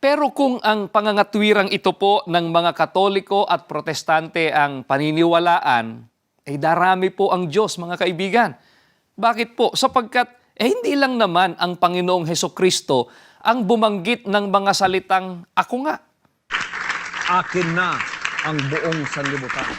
Pero kung ang pangangatwirang ito po ng mga Katoliko at Protestante ang paniniwalaan, ay darami po ang Diyos, mga kaibigan. Bakit po? Sapagkat hindi lang naman ang Panginoong Hesukristo ang bumanggit ng mga salitang, "Ako nga." Akin na ang buong sanlibutan.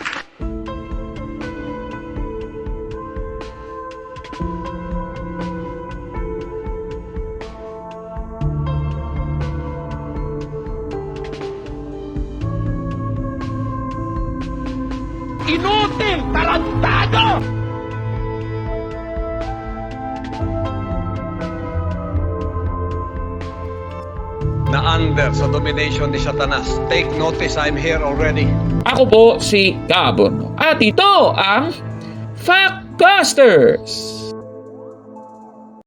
Inutil! Tarantado! Na under sa domination ni Satanas. Take notice, I'm here already. Ako po si Gabon. At ito ang Factbusters!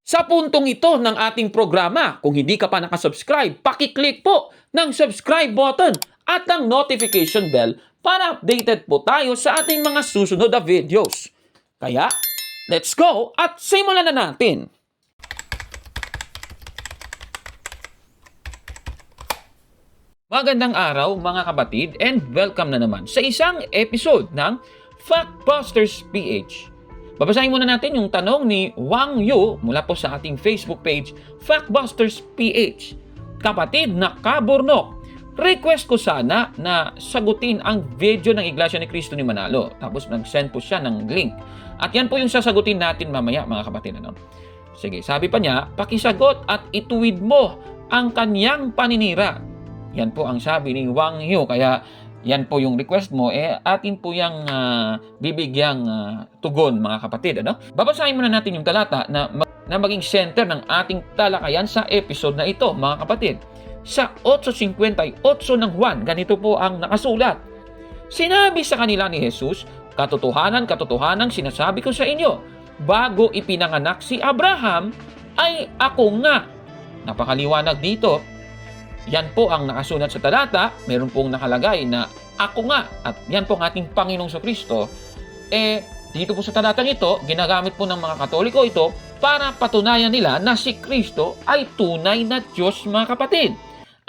Sa puntong ito ng ating programa, kung hindi ka pa nakasubscribe, pakiclick po ng subscribe button at ang notification bell para updated po tayo sa ating mga susunod na videos. Kaya, let's go at simulan na natin! Magandang araw mga kapatid and welcome na naman sa isang episode ng Factbusters PH. Babasahin muna natin yung tanong ni Wang Yu mula po sa ating Facebook page, Factbusters PH. Kapatid na Kaburnok, request ko sana na sagutin ang video ng Iglesia ni Cristo ni Manalo. Tapos nag-send po siya ng link. At yan po yung sasagutin natin mamaya mga kapatid. Sige, sabi pa niya, pakisagot at ituwid mo ang kanyang paninira. Yan po ang sabi ni Wang Yu. Kaya yan po yung request mo. Atin po yung bibigyang tugon mga kapatid. Babasahin muna natin yung talata na maging center ng ating talakayan sa episode na ito mga kapatid. Sa 8:58 ng Juan, ganito po ang nakasulat. Sinabi sa kanila ni Jesus, katotohanan, katotohanan sinasabi ko sa inyo, bago ipinanganak si Abraham, ay ako nga. Napakaliwanag dito. Yan po ang nakasulat sa talata. Meron pong nakalagay na ako nga. At yan po ang ating Panginoong Kristo. Dito po sa talatang ito, ginagamit po ng mga Katoliko ito para patunayan nila na si Kristo ay tunay na Diyos mga kapatid.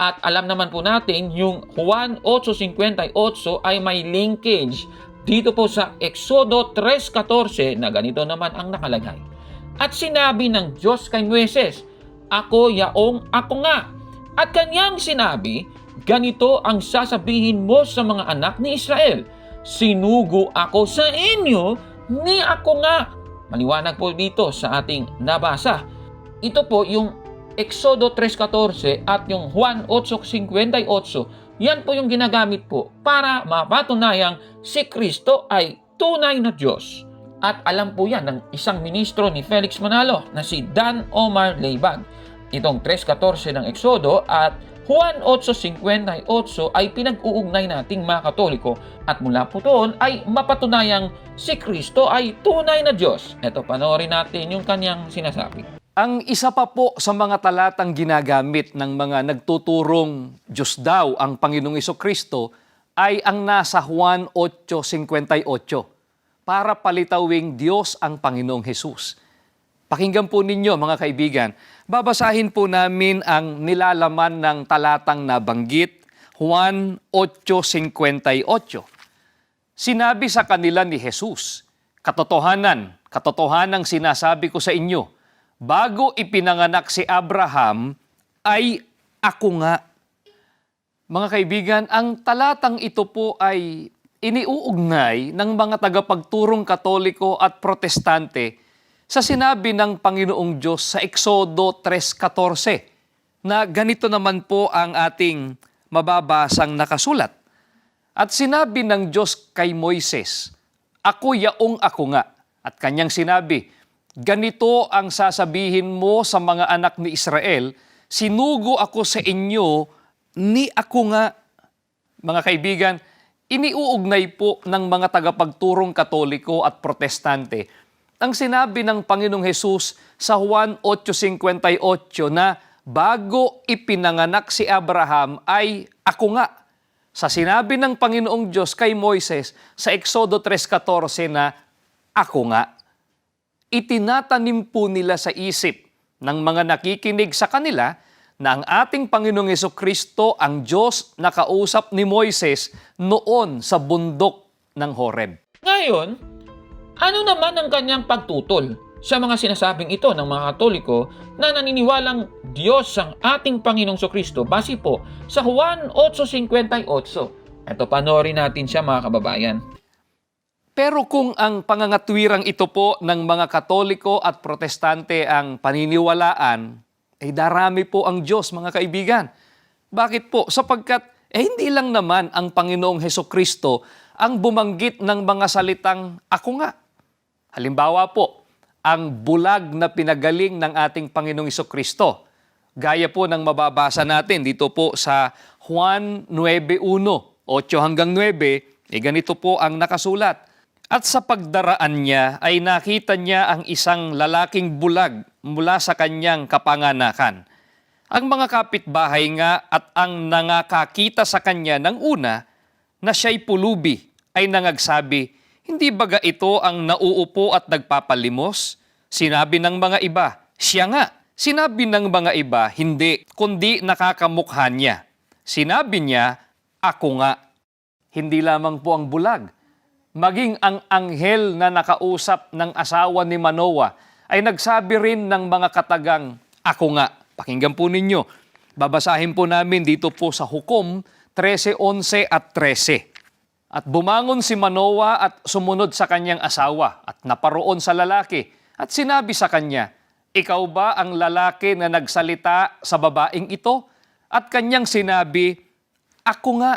At alam naman po natin, yung Juan 8:58 ay may linkage dito po sa Exodo 3:14 na ganito naman ang nakalagay. At sinabi ng Diyos kay Moises, ako yaong ako nga. At kanyang sinabi, ganito ang sasabihin mo sa mga anak ni Israel, sinugo ako sa inyo ni ako nga. Maliwanag po dito sa ating nabasa. Ito po yung Exodo 3:14 at yung Juan 8:58. Yan po yung ginagamit po para mapatunayang si Kristo ay tunay na Diyos. At alam po yan ng isang ministro ni Felix Manalo na si Dan Omar Leibag. Itong 3:14 ng Exodo at Juan 8:58 ay pinag-uugnay nating mga Katoliko at mula po doon ay mapatunayang si Kristo ay tunay na Diyos. Ito, panoorin natin yung kanyang sinasabi. Ang isa pa po sa mga talatang ginagamit ng mga nagtuturong Diyos daw ang Panginoong Hesukristo ay ang nasa Juan 8:58 para palitawing Diyos ang Panginoong Hesus. Pakinggan po ninyo mga kaibigan. Babasahin po namin ang nilalaman ng talatang nabanggit, Juan 8:58. Sinabi sa kanila ni Jesus, katotohanan, katotohanang sinasabi ko sa inyo, bago ipinanganak si Abraham, ay ako nga. Mga kaibigan, ang talatang ito po ay iniuugnay ng mga tagapagturong Katoliko at Protestante sa sinabi ng Panginoong Diyos sa Exodo 3:14 na ganito naman po ang ating mababasang nakasulat. At sinabi ng Diyos kay Moises, ako yaong ako nga. At kanyang sinabi, ganito ang sasabihin mo sa mga anak ni Israel, sinugo ako sa inyo ni ako nga. Mga kaibigan, iniuugnay po ng mga tagapagturong Katoliko at Protestante ang sinabi ng Panginoong Hesus sa Juan 8:58 na bago ipinanganak si Abraham ay ako nga. Sa sinabi ng Panginoong Diyos kay Moises sa Exodo 3:14 na ako nga. Itinatanim po nila sa isip ng mga nakikinig sa kanila na ang ating Panginoong Hesukristo ang Diyos na kausap ni Moises noon sa bundok ng Horeb. Ngayon, ano naman ang kanyang pagtutol sa mga sinasabing ito ng mga Katoliko na naniniwalang Diyos ang ating Panginoong Kristo base po sa Juan 8:58? Ito, panoorin natin siya mga kababayan. Pero kung ang pangangatwirang ito po ng mga Katoliko at Protestante ang paniniwalaan, ay darami po ang Diyos, mga kaibigan. Bakit po? Sapagkat hindi lang naman ang Panginoong Hesukristo ang bumanggit ng mga salitang ako nga. Halimbawa po, ang bulag na pinagaling ng ating Panginoong Hesukristo. Gaya po ng mababasa natin dito po sa Juan 9:1, 8 hanggang 9, ganito po ang nakasulat. At sa pagdaraan niya ay nakita niya ang isang lalaking bulag mula sa kanyang kapanganakan. Ang mga kapitbahay nga at ang nangakakita sa kanya ng una na siya'y pulubi ay nangagsabi, hindi baga ito ang nauupo at nagpapalimos? Sinabi ng mga iba, siya nga. Sinabi ng mga iba, hindi, kundi nakakamukha niya. Sinabi niya, ako nga. Hindi lamang po ang bulag, maging ang anghel na nakausap ng asawa ni Manoah ay nagsabi rin ng mga katagang, ako nga. Pakinggan po ninyo. Babasahin po namin dito po sa Hukom 13:11 at 13. At bumangon si Manoah at sumunod sa kanyang asawa at naparoon sa lalaki at sinabi sa kanya, ikaw ba ang lalaki na nagsalita sa babaeng ito? At kanyang sinabi, ako nga.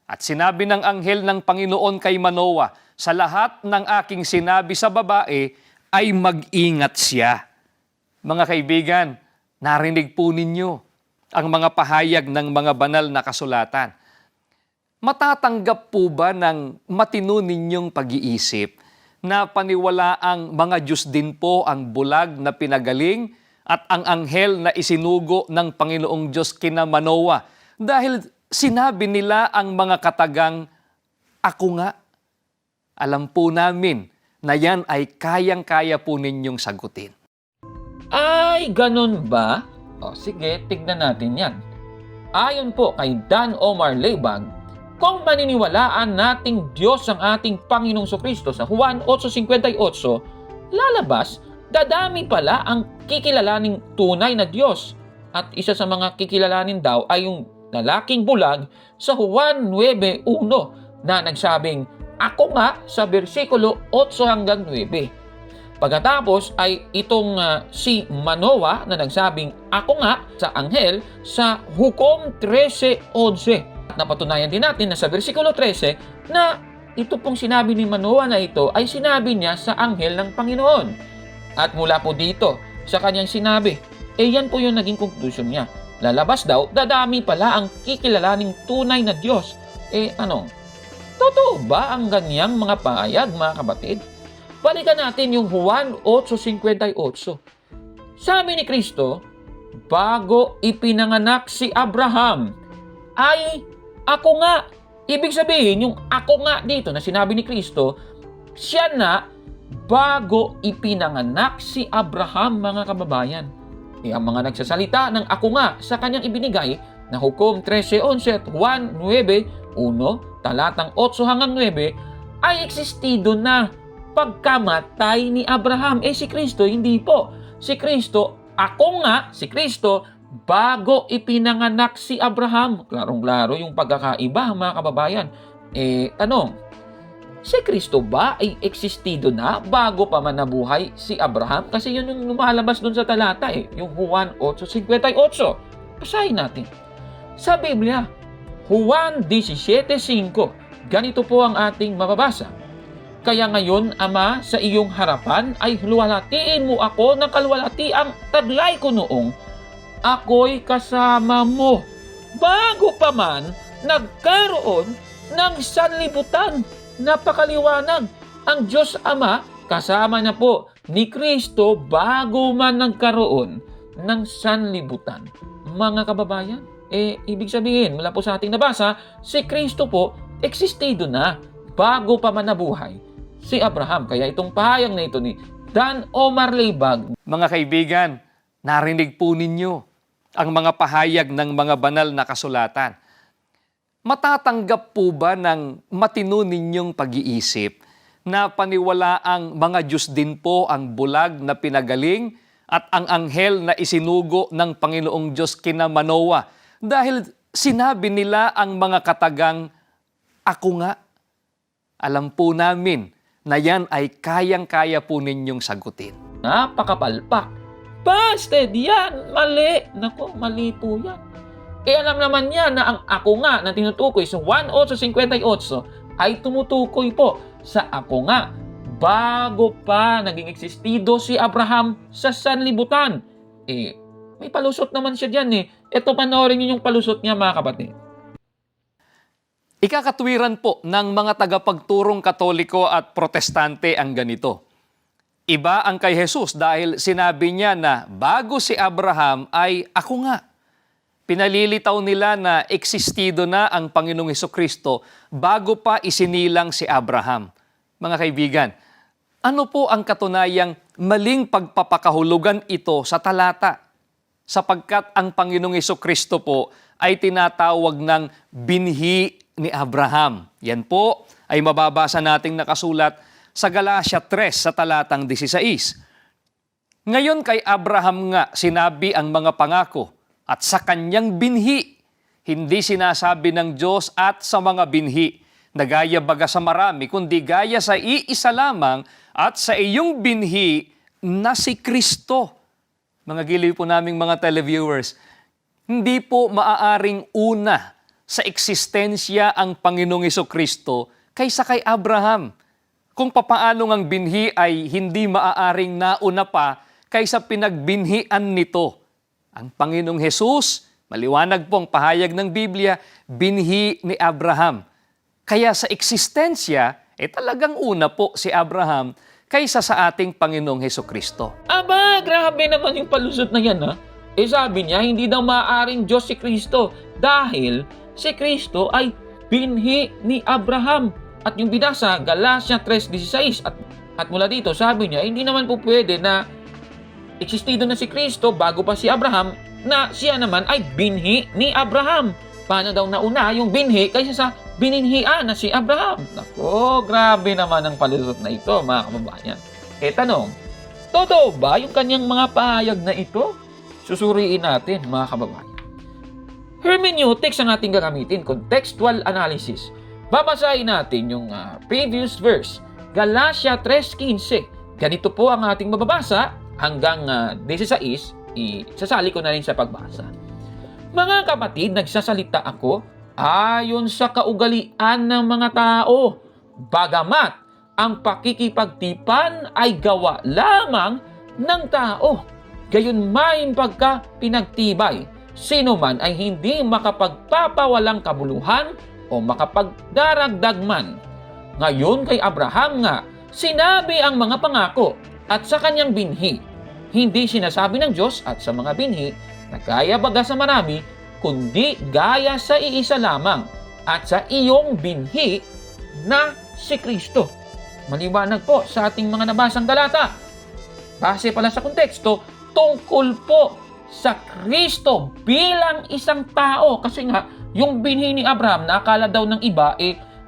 At sinabi ng anghel ng Panginoon kay Manoah, sa lahat ng aking sinabi sa babae ay mag-ingat siya. Mga kaibigan, narinig po ninyo ang mga pahayag ng mga banal na kasulatan. Matatanggap po ba ng matino ninyong pag-iisip na paniwalaang mga Diyos din po ang bulag na pinagaling at ang anghel na isinugo ng Panginoong Diyos kina Manoah dahil sinabi nila ang mga katagang, ako nga. Alam po namin na yan ay kayang-kaya po ninyong sagutin. Ay, ganun ba? O sige, tignan natin yan. Ayon po kay Dan Omar Leibag, kung maniniwalaan nating Diyos ang ating Panginoong Kristo sa Juan 8:58, lalabas, dadami pala ang kikilalaning tunay na Diyos. At isa sa mga kikilalanin daw ay yung lalaking bulag sa Juan 9:1 na nagsabing, ako nga sa versikulo 8 hanggang 9. Pagkatapos ay itong si Manoah na nagsabing, ako nga sa anghel sa Hukom 13:11. At napatunayan din natin na sa versikulo 13 na ito pong sinabi ni Manoah na ito ay sinabi niya sa anghel ng Panginoon. At mula po dito sa kanyang sinabi, yan po yung naging conclusion niya. Lalabas daw, dadami pala ang kikilalaning tunay na Diyos. Tanong, totoo ba ang ganyang mga pahayag, mga kapatid? Balikan natin yung Juan 8:58. Sabi ni Kristo, bago ipinanganak si Abraham, ay ako nga. Ibig sabihin, yung ako nga dito na sinabi ni Kristo, siya na bago ipinanganak si Abraham, mga kababayan. Ang mga nagsasalita ng ako nga sa kanyang ibinigay na Hukom 13:11 at Juan 9:1, talatang 8 hanggang 9, ay existido na pagkamatay ni Abraham. Si Kristo, hindi po. Si Kristo, ako nga, si Kristo, bago ipinanganak si Abraham. Klarong-klaro yung pagkakaiba, mga kababayan. Tanong, si Kristo ba ay existido na bago pa man nabuhay si Abraham? Kasi yun yung lumalabas dun sa talata yung Juan 8:58. Basahin natin. Sa Biblia, Juan 17:5, ganito po ang ating mababasa. Kaya ngayon, Ama, sa iyong harapan ay luwalhatiin mo ako ng kaluwalhatiang taglay ko noong ako'y kasama mo bago pa man nagkaroon ng sanlibutan. Napakaliwanag. Ang Diyos Ama kasama na po ni Kristo bago man nagkaroon ng sanlibutan. Mga kababayan, ibig sabihin, mula po sa ating nabasa, si Kristo po existido na bago pa man nabuhay si Abraham. Kaya itong pahayag na ito ni Dan Omar Leibag. Mga kaibigan, narinig po ninyo. ang mga pahayag ng mga banal na kasulatan. Matatanggap po ba ng matino ninyong pag-iisip na paniwalaang mga Diyos din po ang bulag na pinagaling at ang anghel na isinugo ng Panginoong Diyos kina Manoah dahil sinabi nila ang mga katagang, "Ako nga"? Alam po namin na yan ay kayang-kaya po ninyong sagutin. Napakapalpak. Busted! Yan! Mali! Naku, mali po yan. Alam naman niya na ang ako nga na tinutukoy sa 1:8:58 ay tumutukoy po sa ako nga bago pa naging existido si Abraham sa sanlibutan. May palusot naman siya dyan eh. Ito, panoorin niyo yung palusot niya, mga kapatid. Ikakatwiran po ng mga tagapagturong Katoliko at Protestante ang ganito. Iba ang kay Jesus dahil sinabi niya na bago si Abraham ay ako nga. Pinalilitaw nila na existido na ang Panginoong Hesukristo bago pa isinilang si Abraham. Mga kaibigan, ano po ang katunayang maling pagpapakahulugan ito sa talata? Sapagkat ang Panginoong Hesukristo po ay tinatawag ng binhi ni Abraham. Yan po ay mababasa nating nakasulat sa Galatia 3 sa talatang 16. Ngayon kay Abraham nga sinabi ang mga pangako at sa kanyang binhi, hindi sinasabi ng Diyos at sa mga binhi na gaya baga sa marami, kundi gaya sa iisa lamang at sa iyong binhi na si Kristo. Mga giliw po naming mga televiewers, hindi po maaaring una sa eksistensya ang Panginoong Hesukristo kaysa kay Abraham. Kung papaano ang binhi ay hindi maaaring nauna pa kaysa pinagbinhian nito. Ang Panginoong Hesus, maliwanag po ang pahayag ng Biblia, binhi ni Abraham. Kaya sa eksistensya, talagang una po si Abraham kaysa sa ating Panginoong Hesukristo. Aba, grabe naman yung palusot na yan, ha? Sabi niya, hindi daw maaaring Diyos si Kristo dahil si Kristo ay binhi ni Abraham. At yung binasa, Galatia 3:16, at mula dito, sabi niya, hindi naman po pwede na existido na si Kristo bago pa si Abraham, na siya naman ay binhi ni Abraham. Paano daw nauna yung binhi kaysa sa bininhian na si Abraham? Nako, grabe naman ang palusot na ito, mga kababayan. Tanong, totoo ba yung kanyang mga pahayag na ito? Susuriin natin, mga kababayan. Hermeneutics ang ating gagamitin, contextual analysis. Babasahin natin yung previous verse, Galatia 3:15. Ganito po ang ating mababasa hanggang 16, isasali ko na rin sa pagbasa. Mga kapatid, nagsasalita ako ayon sa kaugalian ng mga tao, bagamat ang pakikipagtipan ay gawa lamang ng tao. Gayunman pagka pinagtibay, sino man ay hindi makapagpapawalang kabuluhan o makapagdaragdag man. Ngayon kay Abraham nga, sinabi ang mga pangako at sa kanyang binhi. Hindi sinasabi ng Diyos at sa mga binhi na gaya baga sa marami, kundi gaya sa iisa lamang at sa iyong binhi na si Kristo. Maliwanag po sa ating mga nabasang talata. Base pala sa konteksto, tungkol po sa Kristo bilang isang tao. Kasi nga, yung binhi ni Abraham na akala daw ng iba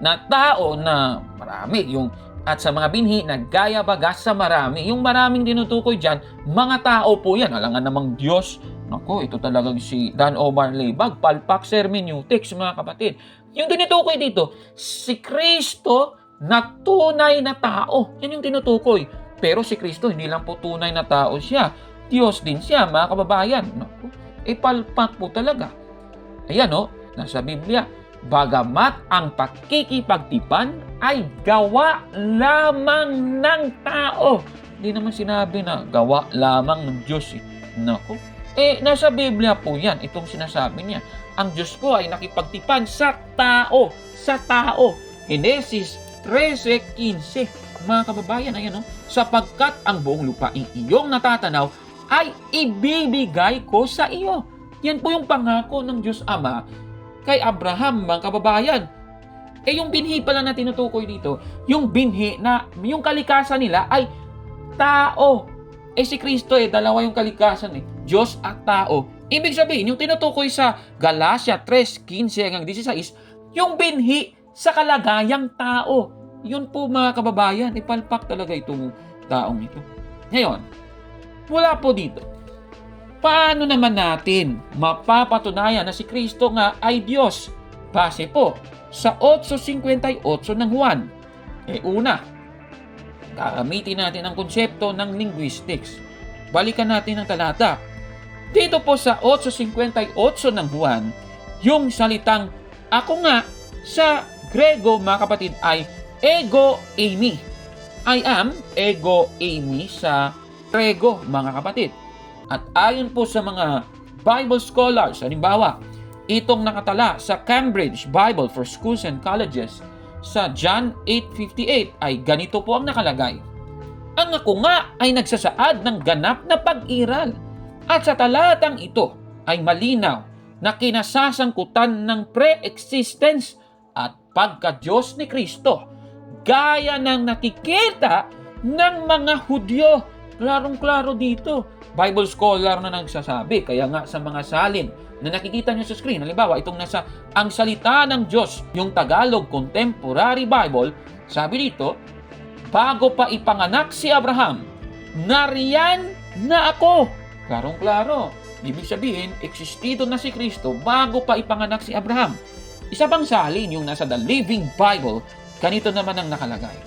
na tao na marami. At sa mga binhi na gaya baga sa marami. Yung maraming tinutukoy dyan, mga tao po yan. Alangan namang Diyos. Naku, ito talagang si Dan Omar Leibag, palpak hermeneutics, mga kapatid. Yung tinutukoy dito, si Kristo na tunay na tao. Yan yung tinutukoy. Pero si Kristo, hindi lang po tunay na tao siya. Diyos din siya, mga kababayan. Naku, palpak po talaga. Ayan nasa Biblia. Bagamat ang pakikipagtipan ay gawa lamang ng tao. Hindi naman sinabi na gawa lamang ng Diyos. Naku. Nasa Biblia po yan, itong sinasabi niya. Ang Diyos ko ay nakipagtipan sa tao. Sa tao. Genesis 13:15. Mga kababayan, ayan sapagkat ang buong lupaing iyong natatanaw ay ibibigay ko sa iyo. Yan po yung pangako ng Diyos Ama kay Abraham, mga kababayan. Yung binhi pala na tinutukoy dito, yung binhi na yung kalikasan nila ay tao. Si Kristo dalawa yung kalikasan Diyos at tao. Ibig sabihin, yung tinutukoy sa Galatia 3:15 hanggang 16, yung binhi sa kalagayang tao. Yun po mga kababayan, ipalpak talaga itong taong ito. Ngayon, mula po dito, paano naman natin mapapatunayan na si Kristo nga ay Diyos? Base po sa 8:58 ng Juan. Una, gagamitin natin ang konsepto ng linguistics. Balikan natin ang talata. Dito po sa 8:58 ng Juan, yung salitang ako nga sa Grego, mga kapatid, ay ego eimi. I am ego eimi sa Grego, mga kapatid. At ayon po sa mga Bible scholars, halimbawa, itong nakatala sa Cambridge Bible for Schools and Colleges sa John 8:58 ay ganito po ang nakalagay. Ang ako nga ay nagsasaad ng ganap na pag-iral. At sa talatang ito ay malinaw na kinasasangkutan ng pre-existence at pagka-Diyos ni Kristo, gaya ng nakikita ng mga Hudyo. Klarong-klaro dito. Bible scholar na nagsasabi, kaya nga sa mga salin na nakikita nyo sa screen, halimbawa itong nasa Ang Salita ng Diyos, yung Tagalog Contemporary Bible, sabi dito, bago pa ipanganak si Abraham, nariyan na ako. Klarong-klaro. Ibig sabihin, existido na si Kristo bago pa ipanganak si Abraham. Isa pang salin, yung nasa The Living Bible, ganito naman ang nakalagay.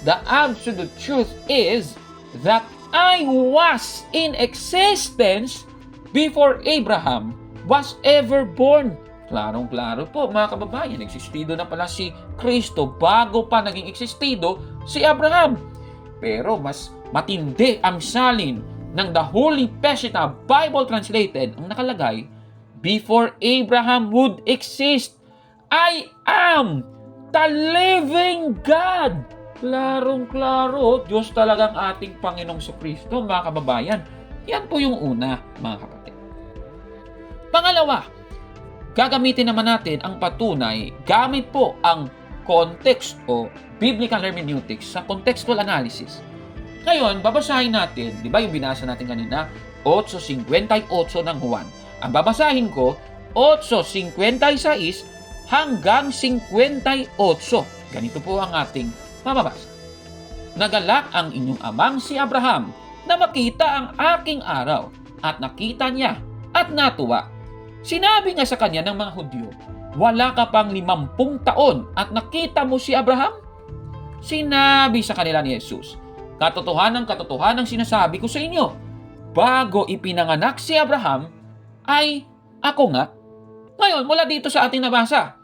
The absolute truth is that I was in existence before Abraham was ever born. Klarong-klaro po, mga kababayan, existido na pala si Kristo bago pa naging existido si Abraham. Pero mas matindi ang salin ng The Holy Peshitta Bible Translated, ang nakalagay, before Abraham would exist, I am the living God. Klarong-klaro, Diyos talagang ating Panginoong Kristo, mga kababayan. Yan po yung una, mga kapatid. Pangalawa, gagamitin naman natin ang patunay gamit po ang context o biblical hermeneutics sa contextual analysis. Ngayon, babasahin natin, di ba yung binasa natin kanina, 8:58 ng Juan. Ang babasahin ko, 8:56 hanggang 58. Ganito po ang ating mababasa. Nagalak ang inyong amang si Abraham na makita ang aking araw, at nakita niya at natuwa. Sinabi nga sa kanya ng mga Hudyo, wala ka pang 50 taon at nakita mo si Abraham? Sinabi sa kanila ni Jesus, katotohanan sinasabi ko sa inyo, bago ipinanganak si Abraham, ay ako nga. Ngayon, mula dito sa ating nabasa.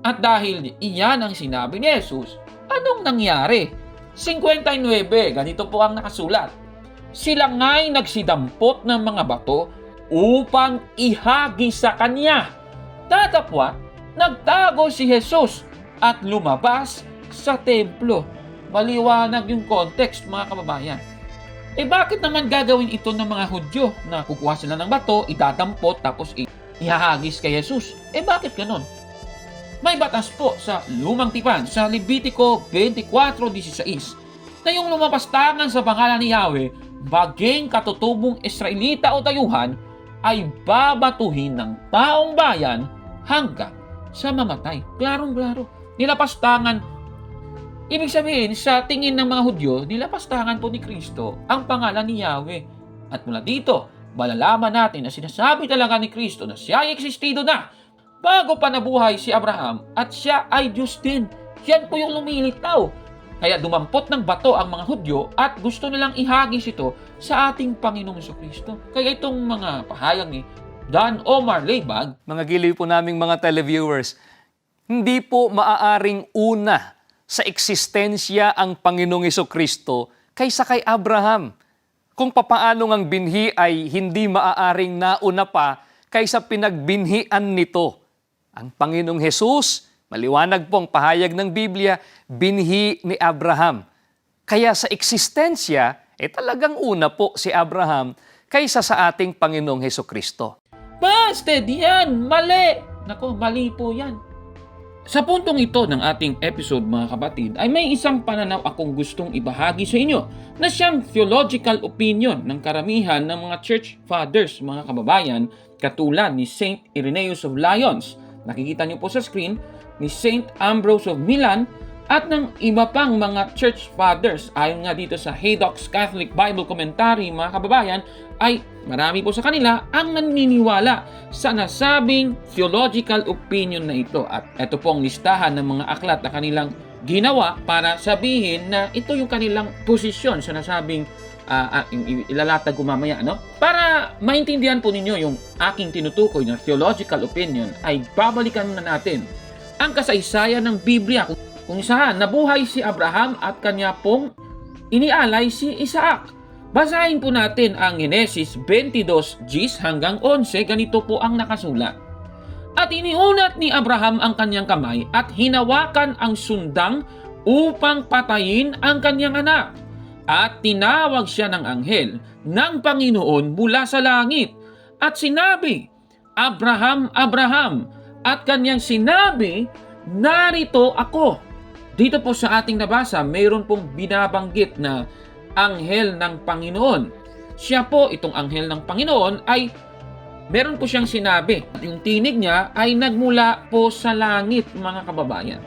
At dahil iyan ang sinabi ni Jesus, anong nangyari? 59, ganito po ang nakasulat. Sila nga'y nagsidampot ng mga bato upang ihagi sa kanya. Tatapwat, nagtago si Jesus at lumabas sa templo. Maliwanag yung context, mga kababayan. Bakit naman gagawin ito ng mga Hudyo na kukuha sila ng bato, idadampot, tapos ihahagis kay Jesus? Bakit ganon? May batas po sa Lumang Tipan, sa Levitico 24:16, na yung lumapastangan sa pangalan ni Yahweh, maging katutubong Israelita o dayuhan, ay babatuhin ng taong bayan hanggang sa mamatay. Klarong-klaro. Nilapastangan. Ibig sabihin, sa tingin ng mga Hudyo, nilapastangan po ni Kristo ang pangalan ni Yahweh. At mula dito, malalaman natin na sinasabi talaga ni Kristo na siya ay existido na bago pa nabuhay si Abraham at siya ay Diyos din. Yan po yung lumilitaw. Kaya dumampot ng bato ang mga Hudyo at gusto nilang ihagis ito sa ating Panginoong Kristo. Kaya itong mga pahayag ni Dan Omar Leibag, Mga giliw po naming mga televiewers, hindi po maaaring una sa eksistensya ang Panginoong Kristo kaysa kay Abraham. Kung papaano ang binhi ay hindi maaaring nauna pa kaysa pinagbinhian nito. Ang Panginoong Jesus, maliwanag pong pahayag ng Biblia, binhi ni Abraham. Kaya sa eksistensya, talagang una po si Abraham kaysa sa ating Panginoong Kristo. busted yan! Mali! Nako, mali po yan. Sa puntong ito ng ating episode, mga kapatid, ay may isang pananaw akong gustong ibahagi sa inyo na siyang theological opinion ng karamihan ng mga church fathers, mga kababayan, katulad ni Saint Irenaeus of Lyons, nakikita niyo po sa screen, ni Saint Ambrose of Milan, at ng iba pang mga church fathers. Ayon nga dito sa Haydock's Catholic Bible Commentary, mga kababayan, ay marami po sa kanila ang naniniwala sa nasabing theological opinion na ito. At ito po ang listahan ng mga aklat na kanilang ginawa para sabihin na ito yung kanilang posisyon sa nasabing ilalatag ko mamaya, no? Para maintindihan po ninyo yung aking tinutukoy na theological opinion, ay babalikan muna natin ang kasaysayan ng Biblia kung saan nabuhay si Abraham at kanya pong inialay si Isaac. Basahin po natin ang Genesis 22:10 hanggang 11, ganito po ang nakasulat. At iniunat ni Abraham ang kanyang kamay at hinawakan ang sundang upang patayin ang kanyang anak. At tinawag siya ng anghel ng Panginoon mula sa langit at sinabi, Abraham, Abraham, at kanyang sinabi, narito ako. Dito po sa ating nabasa, mayroon pong binabanggit na anghel ng Panginoon. Siya po, itong anghel ng Panginoon, ay meron po siyang sinabi. Yung tinig niya ay nagmula po sa langit, mga kababayan.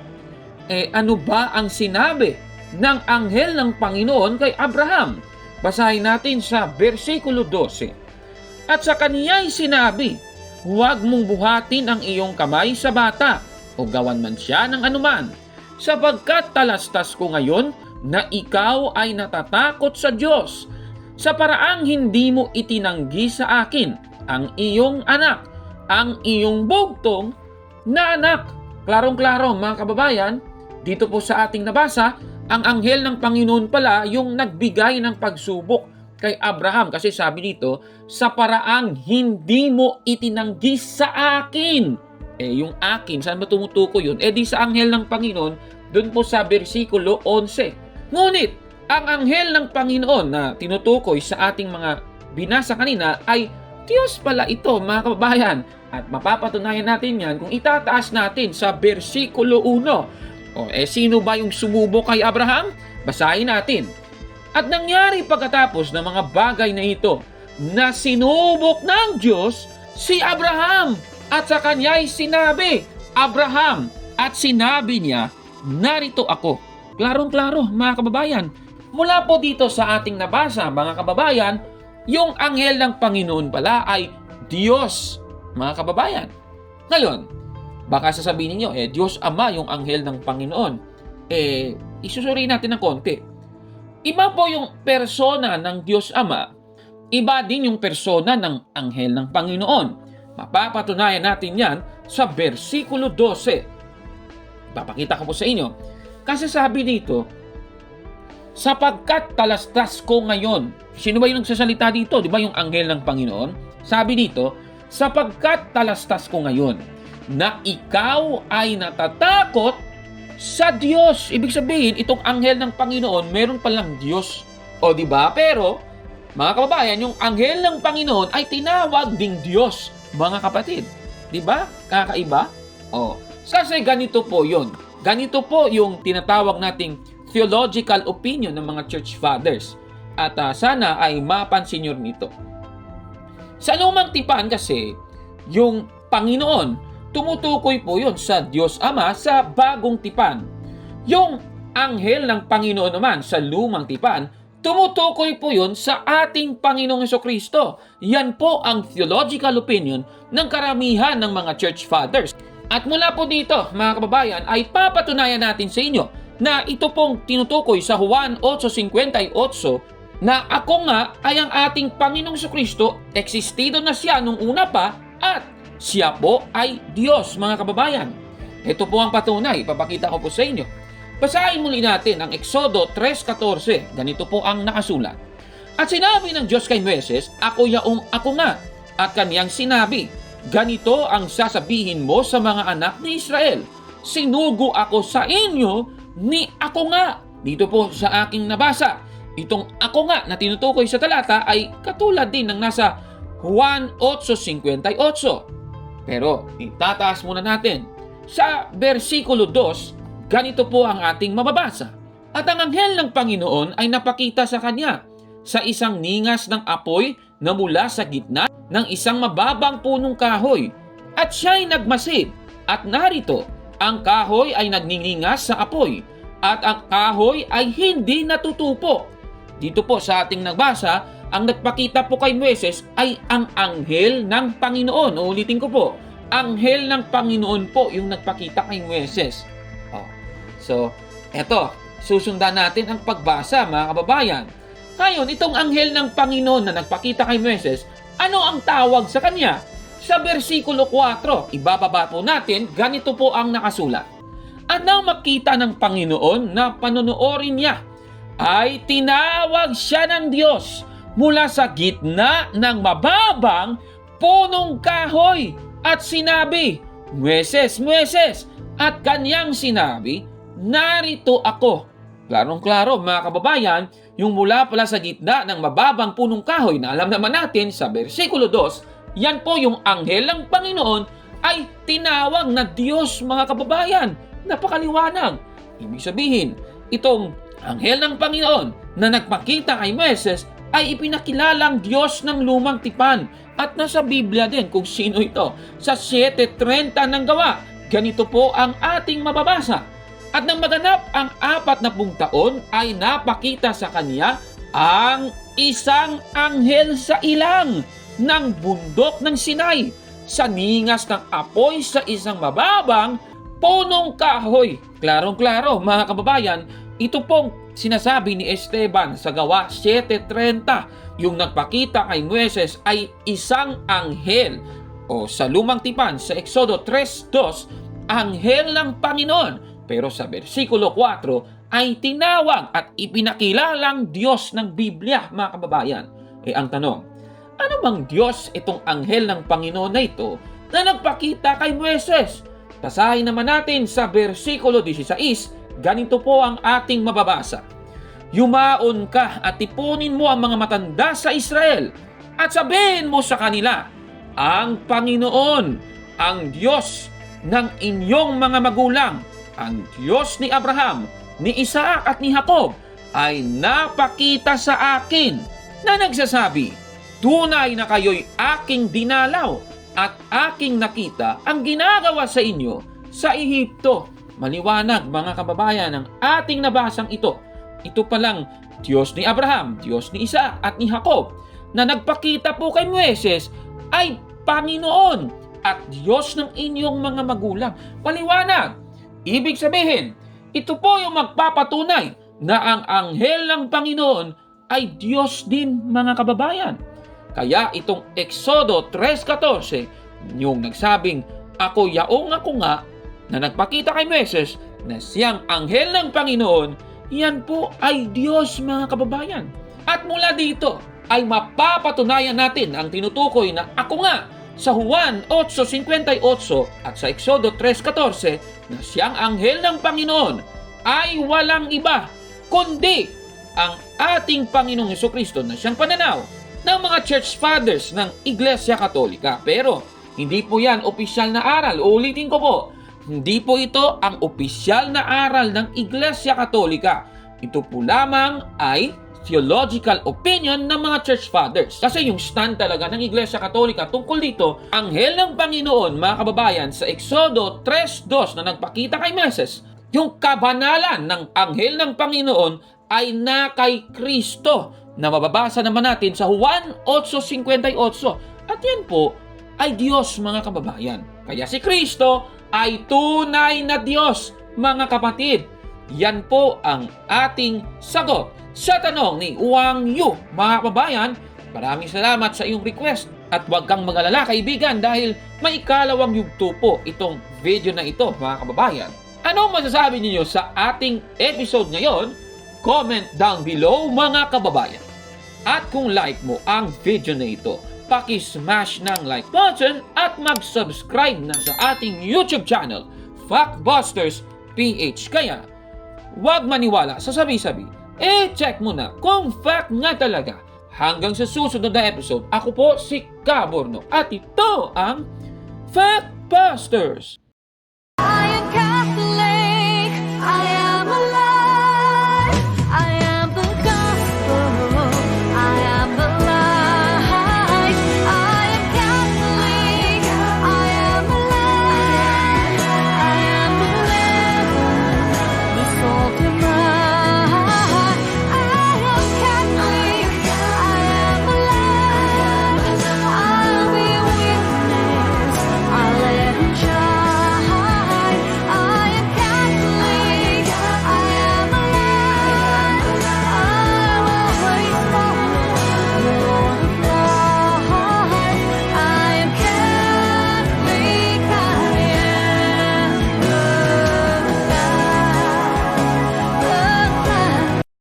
Ano ba ang sinabi ng anghel ng Panginoon kay Abraham? Basahin natin sa versikulo 12. At sa kaniya'y sinabi, huwag mong buhatin ang iyong kamay sa bata, o gawan man siya ng anuman, sapagkat talastas ko ngayon na ikaw ay natatakot sa Diyos, sa paraang hindi mo itinanggi sa akin ang iyong anak, ang iyong bugtong na anak. Klarong-klaro, mga kababayan, dito po sa ating nabasa, ang anghel ng Panginoon pala yung nagbigay ng pagsubok kay Abraham. Kasi sabi dito, sa paraang hindi mo itinanggi sa akin. Yung akin, saan ba tumutukoy yun? Di sa anghel ng Panginoon, dun po sa versikulo 11. Ngunit, ang anghel ng Panginoon na tinutukoy sa ating mga binasa kanina ay Diyos pala ito, mga kababayan. At mapapatunayan natin yan kung itataas natin sa versikulo 1. Sino ba yung sumubok kay Abraham? Basahin natin. At nangyari pagkatapos ng mga bagay na ito, na sinubok ng Diyos si Abraham. At sa kanya'y sinabi, Abraham, at sinabi niya, narito ako. Klarong-klaro, mga kababayan. Mula po dito sa ating nabasa, mga kababayan, yung anghel ng Panginoon pala ay Diyos, mga kababayan. Ngayon, baka sasabihin niyo, Diyos Ama yung anghel ng Panginoon. Isusuri natin ng konti. Iba po yung persona ng Diyos Ama, iba din yung persona ng anghel ng Panginoon. Mapapatunayan natin yan sa versikulo 12. Papakita ko po sa inyo. Kasi sabi dito, sapagkat talastas ko ngayon. Sino ba yung nagsasalita dito? Di ba yung anghel ng Panginoon? Sabi dito, sapagkat talastas ko ngayon na ikaw ay natatakot sa Diyos. Ibig sabihin, itong anghel ng Panginoon, meron palang Diyos. O di ba? Pero, mga kababayan, yung anghel ng Panginoon ay tinawag ding Diyos, mga kapatid. Di ba? Kakaiba? Kasi ganito po yun. Ganito po yung tinatawag nating theological opinion ng mga church fathers. At sana ay mapansin nyo nito. Sa lumang tipan kasi, yung Panginoon, tumutukoy po yun sa Diyos Ama sa bagong tipan. Yung anghel ng Panginoon naman sa lumang tipan, tumutukoy po yun sa ating Panginoong Hesukristo. Yan po ang theological opinion ng karamihan ng mga church fathers. At mula po dito, mga kababayan, ay papatunayan natin sa inyo na ito pong tinutukoy sa Juan 8:58 na ako nga ay ang ating Panginoong Hesukristo, existido na siya nung una pa at siya po ay Diyos, mga kababayan. Ito po ang patunay, ipapakita ko po sa inyo. Basahin muli natin ang Exodo 3:14. Ganito po ang nakasulat. At sinabi ng Diyos kay Moises, ako yaong ako nga. At kaniyang sinabi, ganito ang sasabihin mo sa mga anak ni Israel. Sinugo ako sa inyo ni ako nga. Dito po sa aking nabasa, itong ako nga na tinutukoy sa talata ay katulad din ng nasa Juan 8:58. Pero itataas muna natin. Sa versikulo 2, ganito po ang ating mababasa. At ang anghel ng Panginoon ay napakita sa kanya sa isang ningas ng apoy na mula sa gitna ng isang mababang punong kahoy. At siya'y nagmasid, at narito, ang kahoy ay nagningingas sa apoy, at ang kahoy ay hindi natutupo. Dito po sa ating nagbasa, ang nagpakita po kay Moises ay ang anghel ng Panginoon. Uulitin ko po, anghel ng Panginoon po yung nagpakita kay Moises. So, eto, susundan natin ang pagbasa, mga kababayan. Ngayon, itong anghel ng Panginoon na nagpakita kay Moises, ano ang tawag sa kanya? Sa versikulo 4, ibababa po natin, ganito po ang nakasulat. At nang makita ng Panginoon na panonoorin niya, ay tinawag siya ng Diyos mula sa gitna ng mababang punong kahoy at sinabi, Moises, Moises! At kanyang sinabi, narito ako. Klarong-klaro, mga kababayan, yung mula pala sa gitna ng mababang punong kahoy na alam naman natin sa versikulo 2, yan po yung anghel ng Panginoon ay tinawag na Diyos, mga kababayan. Napakaliwanag. Ibig sabihin, itong anghel ng Panginoon na nagpakita kay Moises ay ipinakilalang Diyos ng lumang tipan. At nasa Biblia din kung sino ito. Sa 7:30 ng Gawa, ganito po ang ating mababasa. At nang maganap ang 40 taon ay napakita sa kanya ang isang anghel sa ilang ng bundok ng Sinai sa ningas ng apoy sa isang mababang punong kahoy. Klarong-klaro, mga kababayan, ito pong sinasabi ni Esteban sa Gawa 7:30. Yung nagpakita kay Moises ay isang anghel. O sa lumang tipan, sa Exodo 3:2, anghel ng Panginoon. Pero sa versikulo 4 ay tinawag at ipinakilalang Diyos ng Biblia, mga kababayan. Ang tanong, ano bang Diyos itong anghel ng Panginoon na ito na nagpakita kay Moises? Basahin naman natin sa versikulo 16, ganito po ang ating mababasa. Yumaon ka at tipunin mo ang mga matanda sa Israel at sabihin mo sa kanila, ang Panginoon, ang Diyos ng inyong mga magulang, ang Diyos ni Abraham, ni Isaac at ni Jacob, ay napakita sa akin na nagsasabi, tunay na kayo'y aking dinalaw at aking nakita ang ginagawa sa inyo sa Ehipto. Maliwanag, mga kababayan, ang ating nabasang ito. Ito palang Diyos ni Abraham, Diyos ni Isaac at ni Jacob na nagpakita po kay Moises ay Panginoon at Diyos ng inyong mga magulang. Maliwanag. Ibig sabihin, ito po yung magpapatunay na ang anghel ng Panginoon ay Diyos din, mga kababayan. Kaya itong Exodo 3:14, yung nagsabing, ako nga, na nagpakita kay Moises na siyang anghel ng Panginoon, yan po ay Diyos, mga kababayan. At mula dito ay mapapatunayan natin ang tinutukoy na ako nga sa Juan 8:58 at sa Exodo 3:14 na siyang anghel ng Panginoon ay walang iba kundi ang ating Panginoong Hesukristo na siyang pananaw ng mga church fathers ng Iglesia Katolika. Pero hindi po yan opisyal na aral. Uulitin ko po, hindi po ito ang opisyal na aral ng Iglesia Katolika. Ito po lamang ay theological opinion ng mga church fathers. Kasi yung stand talaga ng Iglesia Katolika tungkol dito, anghel ng Panginoon, mga kababayan, sa Exodo 3:2 na nagpakita kay Moises, yung kabanalan ng anghel ng Panginoon ay na kay Kristo na mababasa naman natin sa Juan 8:58. At yan po ay Diyos, mga kababayan. Kaya si Kristo ay tunay na Diyos, mga kapatid. Yan po ang ating sagot sa tanong ni Wang Yu, mga kababayan. Maraming salamat sa iyong request at huwag kang mag-alala, kaibigan, dahil may ikalawang yugto po itong video na ito, mga kababayan. Anong masasabi niyo sa ating episode ngayon? Comment down below, mga kababayan. At kung like mo ang video na ito, paki-smash ng like button at mag-subscribe na sa ating YouTube channel, Factbusters PH. Kaya, huwag maniwala sa sabi-sabi. Check mo na kung fact nga talaga. Hanggang sa susunod na episode, ako po si Caborno at ito ang Factbusters. I am Catholic. I